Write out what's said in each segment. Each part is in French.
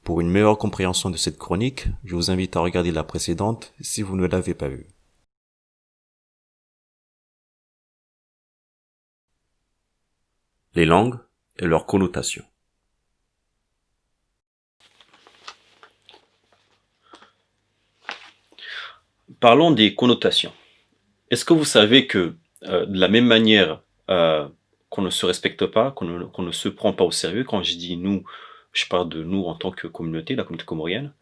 Pour une meilleure compréhension de cette chronique, je vous invite à regarder la précédente si vous ne l'avez pas vue. Les langues et leurs connotations. Parlons des connotations. Est-ce que vous savez que de la même manière qu'on ne se respecte pas, qu'on ne se prend pas au sérieux, quand je dis nous, je parle de nous en tant que communauté, la communauté comorienne,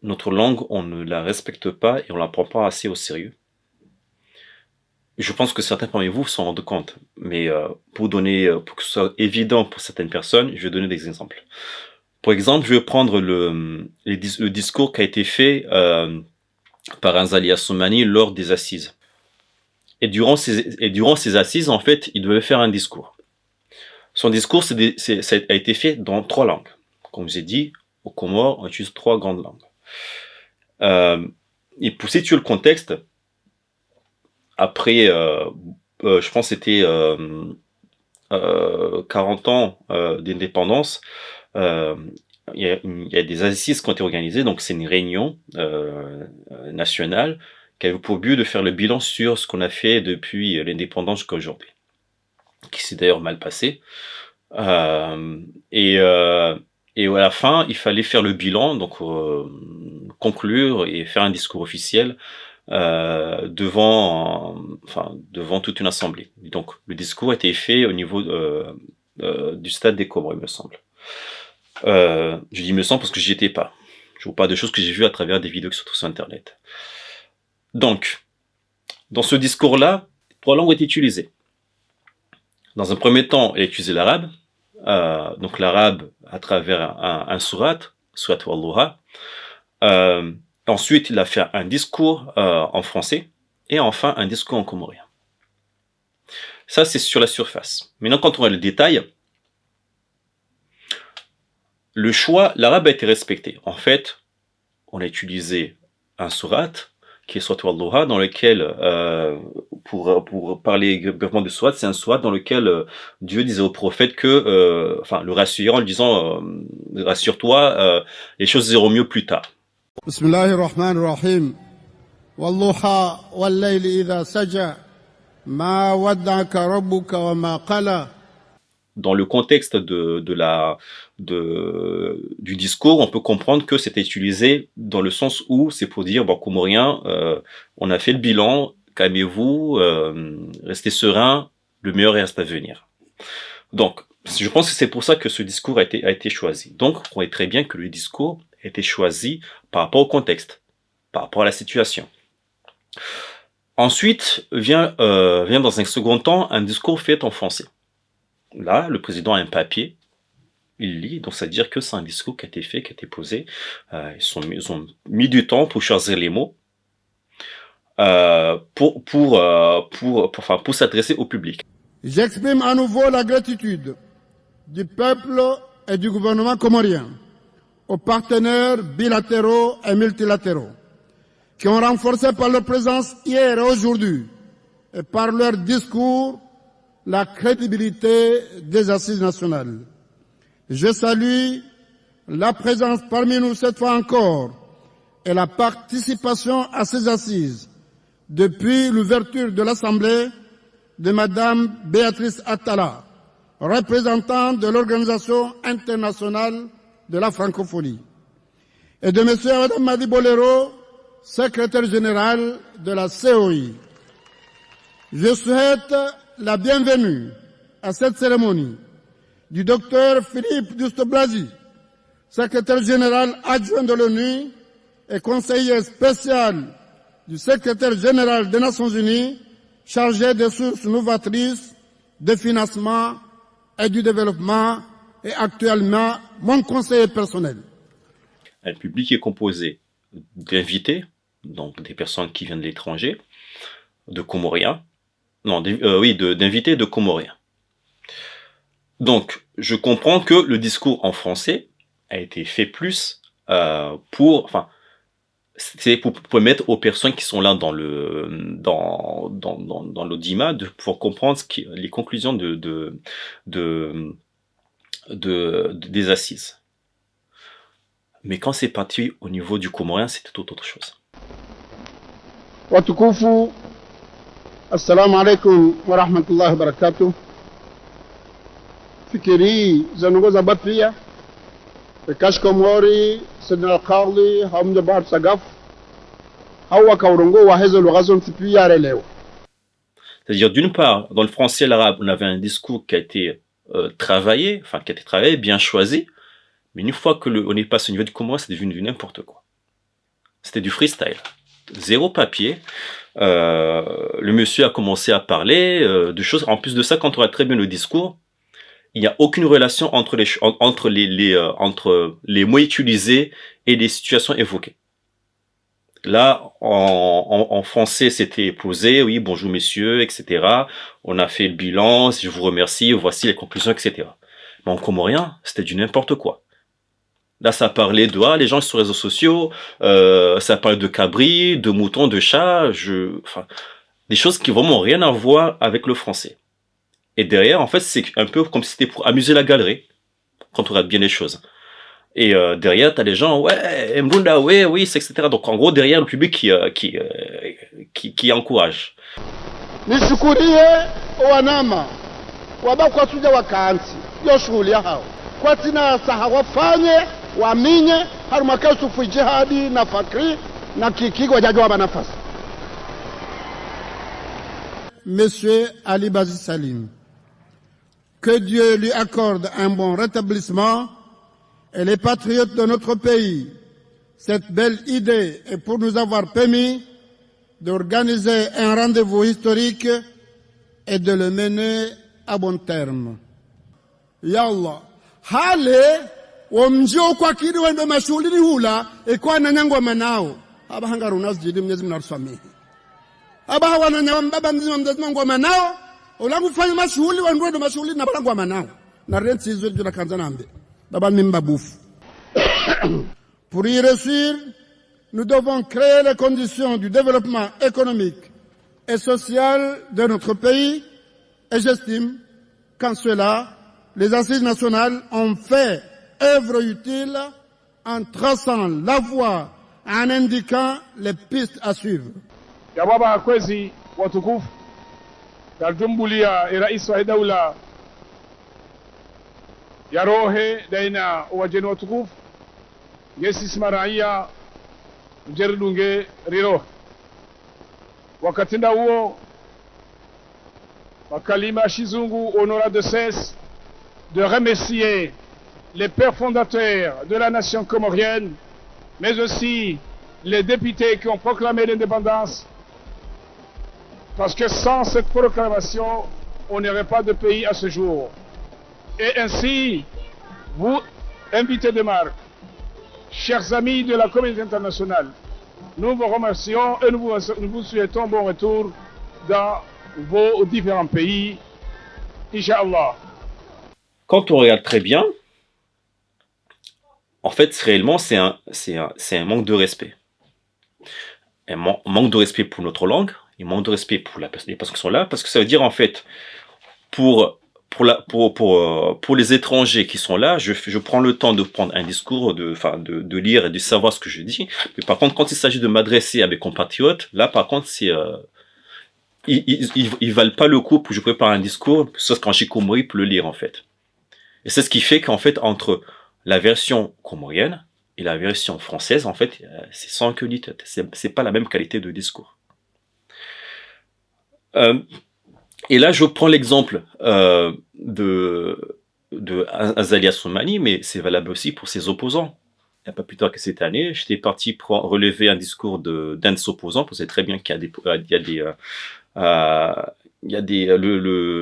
notre langue, on ne la respecte pas et on la prend pas assez au sérieux. Je pense que certains parmi vous s'en rendent compte, mais pour que ce soit évident pour certaines personnes, je vais donner des exemples. Par exemple, je vais prendre le discours qui a été fait par Anzali Assoumani lors des assises. Et durant ces assises, en fait, il devait faire un discours. Son discours ça a été fait dans 3 langues. Comme j'ai dit, au Comores, on utilise 3 grandes langues. Et pour situer le contexte, après, je pense que c'était 40 ans d'indépendance, il y a des assises qui ont été organisées, donc c'est une réunion nationale qui avait pour but de faire le bilan sur ce qu'on a fait depuis l'indépendance jusqu'à aujourd'hui, qui s'est d'ailleurs mal passé. Et à la fin, il fallait faire le bilan, donc conclure et faire un discours officiel devant toute une assemblée. Et donc le discours a été fait au niveau du stade des Comores, il me semble. Je dis il me semble parce que j'y étais pas. Je vous parle de choses que j'ai vues à travers des vidéos qui se trouvent sur internet. Donc, dans ce discours-là, 3 langues ont été utilisées. Dans un premier temps, il a utilisé l'arabe. Donc l'arabe à travers un surat Walluha. Ensuite, il a fait un discours en français et enfin un discours en comorien. Ça, c'est sur la surface. Maintenant, quand on voit le détail, le choix, l'arabe a été respecté. En fait, on a utilisé un surat qui est Surat Walluha, dans lequel, pour parler brièvement de surat, c'est un surat dans lequel Dieu disait au prophète que, le rassurant en lui disant, rassure-toi, les choses iront mieux plus tard. Bismillahirrahmanirrahim. Walluha wal-layli idha saja ma wadda'aka rabbuka wa ma qala. Dans le contexte du discours, on peut comprendre que c'était utilisé dans le sens où c'est pour dire, Comoriens, on a fait le bilan, calmez-vous, restez sereins, le meilleur reste à venir. Donc, je pense que c'est pour ça que ce discours a été choisi. Donc, on voit très bien que le discours a été choisi par rapport au contexte, par rapport à la situation. Ensuite, vient dans un second temps un discours fait en français. Là, le président a un papier, il lit, donc ça veut dire que c'est un discours qui a été fait, qui a été posé. Ils ont mis du temps pour choisir les mots, pour s'adresser au public. J'exprime à nouveau la gratitude du peuple et du gouvernement comorien aux partenaires bilatéraux et multilatéraux qui ont renforcé par leur présence hier et aujourd'hui et par leur discours la crédibilité des assises nationales. Je salue la présence parmi nous cette fois encore et la participation à ces assises depuis l'ouverture de l'Assemblée de Madame Béatrice Attala, représentante de l'Organisation internationale de la francophonie, et de Monsieur et Madame Madi Bolero, secrétaire général de la COI. Je souhaite la bienvenue à cette cérémonie du docteur Philippe Douste-Blazy, secrétaire général adjoint de l'ONU et conseiller spécial du secrétaire général des Nations Unies, chargé des sources novatrices, de financement et du développement, et actuellement mon conseiller personnel. Un public est composé d'invités, donc des personnes qui viennent de l'étranger, de Comoriens, d'invités de Comoriens. Donc, je comprends que le discours en français a été fait plus c'est pour permettre aux personnes qui sont là dans l'audimat de pouvoir comprendre les conclusions des assises. Mais quand c'est parti au niveau du comorien, c'était tout autre chose. Watukufu, assalamu alaikum wa rahmatullahi wa barakatuh. Fikiri zanongoza bapia Kashkomori Sidna Al-Qadhi Hamza Bahar Sagaf hawa kaurongo wa hezo lugazon tipiya leo. C'est-à-dire, d'une part, dans le français et l'arabe, on avait un discours qui a été travaillé, bien choisi, mais une fois on est passé au niveau du comorien, c'est devenu n'importe quoi. C'était du freestyle. Zéro papier. Le monsieur a commencé à parler de choses. En plus de ça, quand on regarde très bien le discours, il n'y a aucune relation entre les mots utilisés et les situations évoquées. Là, en français, c'était posé, oui, bonjour messieurs, etc. On a fait le bilan, je vous remercie, voici les conclusions, etc. Mais en comorien, c'était du n'importe quoi. Là, ça parlait de les gens sur les réseaux sociaux, ça parlait de cabris, de moutons, de chats, des choses qui n'ont vraiment rien à voir avec le français. Et derrière, en fait, c'est un peu comme si c'était pour amuser la galerie, quand on regarde bien les choses. Et derrière, t'as les gens, ouais, Mbunda, ouais, oui, etc. Donc en gros, derrière, le public qui encourage. Nishukurie wanama wabakwa tuja wakansi yo shughuli hao kwa tina saha wafanye waminye harumakasu fi jihadi na fakri na kikigwa jajwa banafasi. Monsieur Ali Bazi Salim, que Dieu lui accorde un bon rétablissement, et les patriotes de notre pays, cette belle idée est pour nous avoir permis d'organiser un rendez-vous historique et de le mener à bon terme. Yallah, hale wamjio kwa kidi wendo mashulini hula ikuwa na nyangwa manao haba hangaru nasjidi mnyezi mnarusamihi haba hawa na nyangwa mbaba mzima mnyezi mnangwa manao ulangu fanya mashuli wendo mashulini na balangwa manao na renti hizo juna kanzanambe baba mimba bouffe. Pour y réussir, nous devons créer les conditions du développement économique et social de notre pays et j'estime qu'en cela, les assises nationales ont fait œuvre utile en traçant la voie, en indiquant les pistes à suivre. Ya baba kwezi watukufu tarjumbulia rais wa daula ya rohe daina wajeni watukufu ngesi simaraia mjeridunge riro wakati huo makalima shizungu honora de cesse de remercier les pères fondateurs de la nation comorienne, mais aussi les députés qui ont proclamé l'indépendance, parce que sans cette proclamation, on n'aurait pas de pays à ce jour. Et ainsi, vous, invités de marque, chers amis de la communauté internationale, nous vous remercions et nous vous souhaitons bon retour dans vos différents pays, Inch'Allah. Quand on regarde très bien, en fait, réellement, c'est un manque de respect. Un manque de respect pour notre langue, un manque de respect pour les personnes qui sont là, parce que ça veut dire, en fait, pour les étrangers qui sont là, je prends le temps de prendre un discours, de lire et de savoir ce que je dis. Mais par contre, quand il s'agit de m'adresser à mes compatriotes, là, par contre, ils valent pas le coup pour que je prépare un discours, sauf qu'en Chikomori pour le lire, en fait. Et c'est ce qui fait qu'en fait, entre la version comorienne et la version française, en fait, c'est sans queue ni tête. C'est pas la même qualité de discours. Et là, je prends l'exemple de Azali Assoumani, mais c'est valable aussi pour ses opposants. Il n'y a pas plus tard que cette année, j'étais parti pour relever un discours d'un de ses opposants, parce que c'est très bien qu'il y a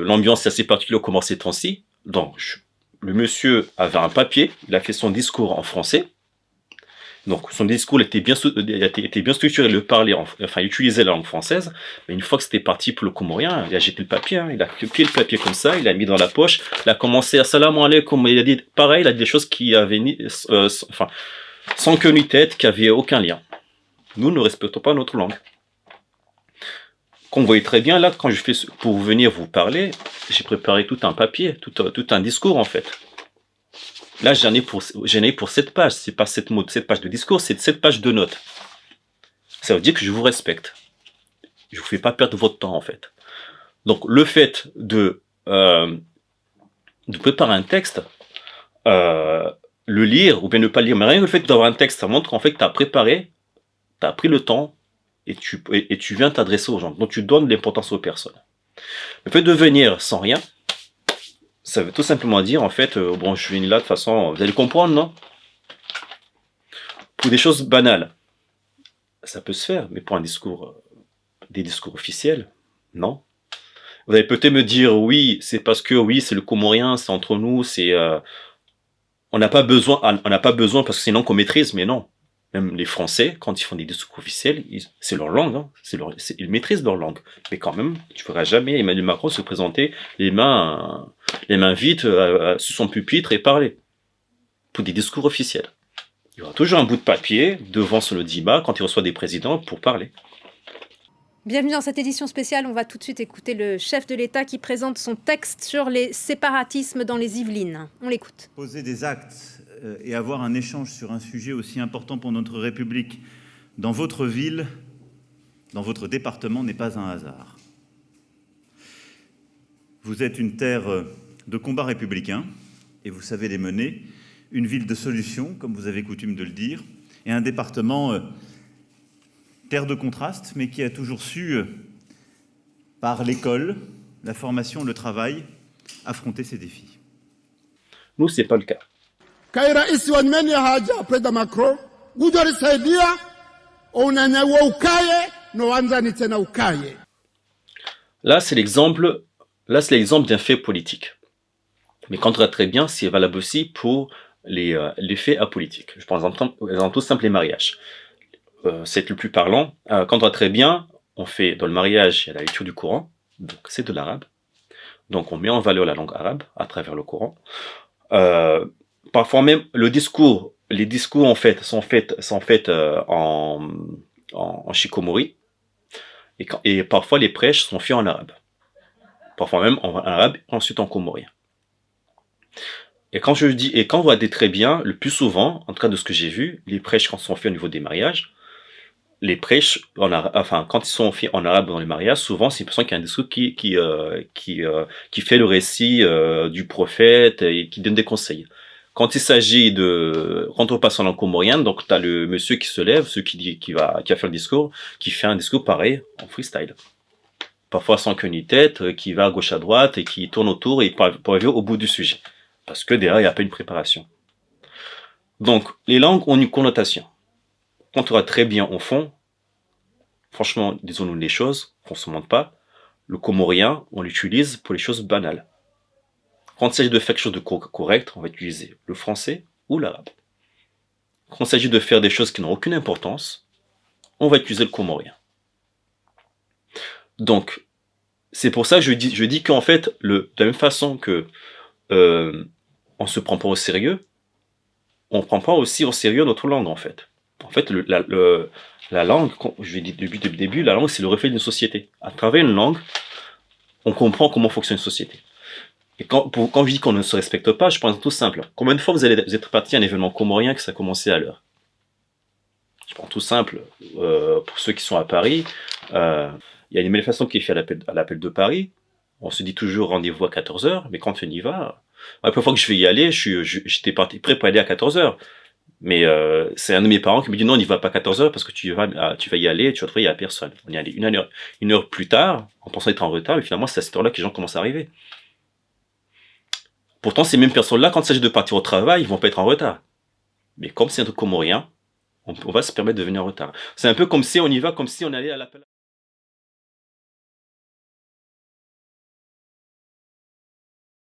l'ambiance est assez particulière comment ces temps-ci. Donc, le monsieur avait un papier, il a fait son discours en français. Donc, son discours était bien structuré, il parlait, il utilisait la langue française. Mais une fois que c'était parti pour le comorien, il a jeté le papier, il a copié le papier comme ça, il l'a mis dans la poche, il a commencé à salam alaikum, il a dit pareil, il a dit des choses qui avaient sans queue ni tête, qui avaient aucun lien. Nous ne respectons pas notre langue. Comme vous voyez très bien, là, quand pour venir vous parler, j'ai préparé tout un papier, tout un discours, en fait. Là, j'en ai pour 7 pages. C'est pas 7 mots, 7 pages de discours, c'est 7 pages de notes. Ça veut dire que je vous respecte. Je vous fais pas perdre votre temps, en fait. Donc, le fait de préparer un texte, le lire ou bien ne pas lire, mais rien que le fait d'avoir un texte, ça montre qu'en fait, tu as préparé, tu as pris le temps et tu viens t'adresser aux gens. Donc, tu donnes l'importance aux personnes. Le fait de venir sans rien, ça veut tout simplement dire, en fait, bon, je viens là, de toute façon, vous allez comprendre, non? Pour des choses banales, ça peut se faire, mais pour des discours officiels, non. Vous allez peut-être me dire, oui, c'est parce que, oui, c'est le Comorien, c'est entre nous, on n'a pas besoin parce que c'est une langue qu'on maîtrise, mais non. Même les Français, quand ils font des discours officiels, c'est leur langue, hein, ils maîtrisent leur langue. Mais quand même, tu ne verras jamais Emmanuel Macron se présenter les mains vides sur son pupitre et parler. Pour des discours officiels. Il y aura toujours un bout de papier devant son audimat quand il reçoit des présidents pour parler. Bienvenue dans cette édition spéciale. On va tout de suite écouter le chef de l'État qui présente son texte sur les séparatismes dans les Yvelines. On l'écoute. Poser des actes et avoir un échange sur un sujet aussi important pour notre République dans votre ville, dans votre département, n'est pas un hasard. Vous êtes une terre de combat républicain et vous savez les mener, une ville de solutions, comme vous avez coutume de le dire, et un département terre de contraste, mais qui a toujours su, par l'école, la formation, le travail, affronter ces défis. Nous, c'est pas le cas. Là, c'est l'exemple d'un fait politique. Mais quand on regarde très bien, c'est valable aussi pour les faits apolitiques. Je prends exemple tout simple, les mariages. C'est le plus parlant. Quand on regarde très bien, on fait dans le mariage, il y a la lecture du Coran, donc c'est de l'arabe. Donc on met en valeur la langue arabe à travers le Coran. Parfois même, les discours en fait sont faits en shikomori, et parfois les prêches sont faits en arabe. Parfois même en arabe, ensuite en comorien. Et quand on voit très bien, le plus souvent, en tout cas de ce que j'ai vu, les prêches quand ils sont faits au niveau des mariages, les prêches, quand ils sont faits en arabe dans les mariages, souvent c'est une personne qui a un discours qui fait le récit du prophète et qui donne des conseils. Quand on passe en langue comorienne, donc tu as le monsieur qui se lève, qui va faire le discours, qui fait un discours pareil en freestyle. Parfois sans queue ni tête, qui va à gauche à droite et qui tourne autour et pour arriver au bout du sujet. Parce que derrière, il n'y a pas une préparation. Donc, les langues ont une connotation. Quand on va très bien au fond, franchement, disons-nous les choses, qu'on ne se mente pas, le comorien, on l'utilise pour les choses banales. Quand il s'agit de faire quelque chose de correct, on va utiliser le français ou l'arabe. Quand il s'agit de faire des choses qui n'ont aucune importance, on va utiliser le comorien. Donc, c'est pour ça que je dis qu'en fait, de la même façon que on se prend pas au sérieux, on prend pas aussi au sérieux notre langue en fait. En fait, la langue, je l'ai dit depuis le début, la langue c'est le reflet d'une société. À travers une langue, on comprend comment fonctionne une société. Et quand je dis qu'on ne se respecte pas, je pense tout simple. Combien de fois vous êtes parti à un événement comorien que ça a commencé à l'heure? Je prends tout simple. Pour ceux qui sont à Paris, il y a une manifestation qui est faite à l'appel de Paris. On se dit toujours rendez-vous à 14h, mais quand on y va, la première fois que je vais y aller, j'étais prêt pour aller à 14h. Mais c'est un de mes parents qui me dit non, on n'y va pas à 14h parce que tu vas y aller, tu vas trouver, il n'y a personne. On y est allé une heure plus tard, en pensant être en retard, mais finalement c'est à cette heure-là que les gens commencent à arriver. Pourtant, ces mêmes personnes-là, quand il s'agit de partir au travail, ils vont pas être en retard. Mais comme c'est un truc comorien, on va se permettre de venir en retard. C'est un peu comme si on y va, comme si on allait à l'appel.